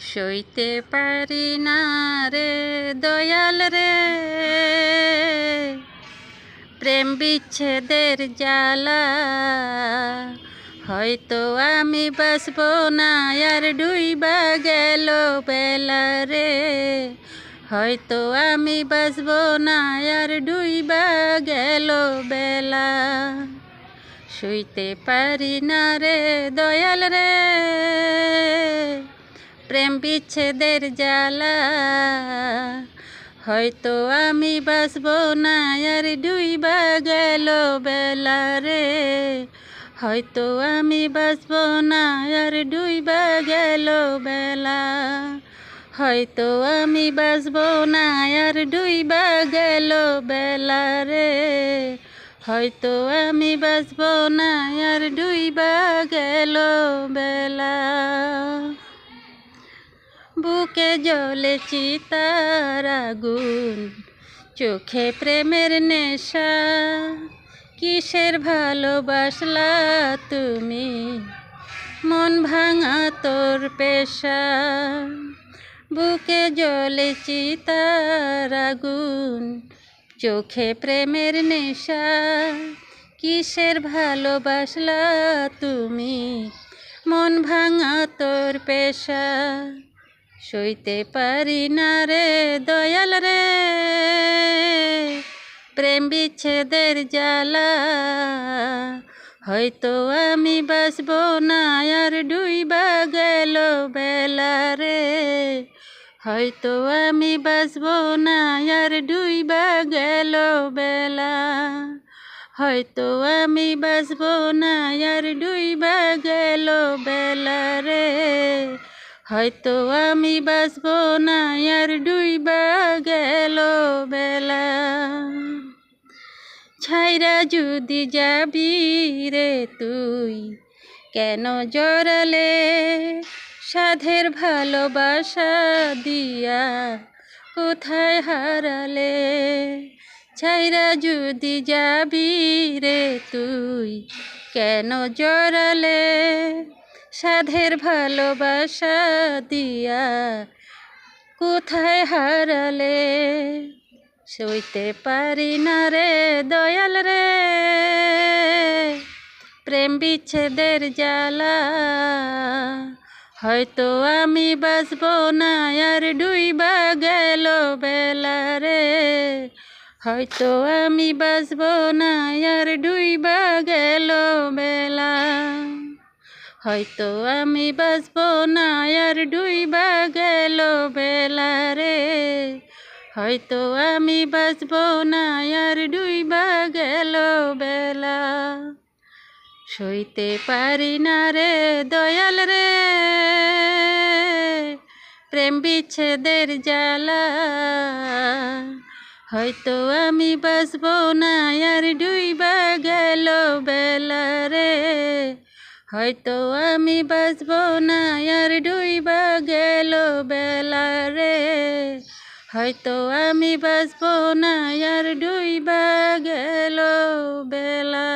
সইতে পারি না রে দয়াল রে, প্রেম বিচ্ছেদের জ্বালা। হয়তো আমি বাসব না আর ডুইবা গেল বেলা রে, হয়তো আমি বাসব না আর ডুইবা গেল বেলা। শুইতে পারি না রে দয়াল রে, প্রেম বিচ্ছেদের জ্বালা। হয়তো আমি বাসব না আর ডুইবা গেল বেলা রে, হয়তো আমি বাসব না আর ডুইবা গেল বেলা। হয়তো আমি বাসব না আর ডুইবা গেল বেলা রে, হয়তো আমি বাসব না আর ডুইবা গেল বেলা। বুকে জ্বলে চিতার আগুন, চোখে প্রেমের নেশা। কিসের ভালোবাসলা তুমি, মন ভাঙা তোর পেশা। বুকে জ্বলে চিতার আগুন, চোখে প্রেমের নেশা। কিসের ভালোবাসলা তুমি, মন ভাঙা তোর পেশা। সইতে পারি না রে দয়াল রে, প্রেম বিচ্ছেদের জ্বালা। হয়তো আমি বাসব না আর ডুইবা গেল বেলা রে, হয়তো আমি বাসব না আর ডুইবা গেল বেলা। হয়তো আমি বাসব না আর ডুইবা গেল বেলা রে, হয়তো আমি বাসব না আর ডুইবা গেল বেলা। ছাইরা যদি যাবি রে তুই, কেন জড়ালে সাধের ভালোবাসা দিয়া, কোথায় হারালে। ছাইরা যদি যাবি রে তুই, কেন জড়ালে সাধের ভালোবাসা দিয়া, কোথায় হারালে। সইতে পারি না রে দয়াল রে, প্রেম বিচ্ছেদের জ্বালা। হয়তো আমি বাসব না আর ডুইবা গেল বেলা রে, হয়তো আমি বাসব না আর ডুইবা গেল বেলা। হয়তো আমি বাসব না আর ডুইবা গেল বেলা রে, হয়তো আমি বাসব না আর ডুইবা গেল বেলা। সইতে পারি না রে দয়াল রে, প্রেম বিচ্ছেদের জ্বালা। হয়তো আমি বাসব না আর ডুইবা গেল বেলা রে, হয়তো আমি বাসব না আর ডুইবা গেল বেলা রে, হয়তো আমি বাসব না আর ডুইবা গেল বেলা।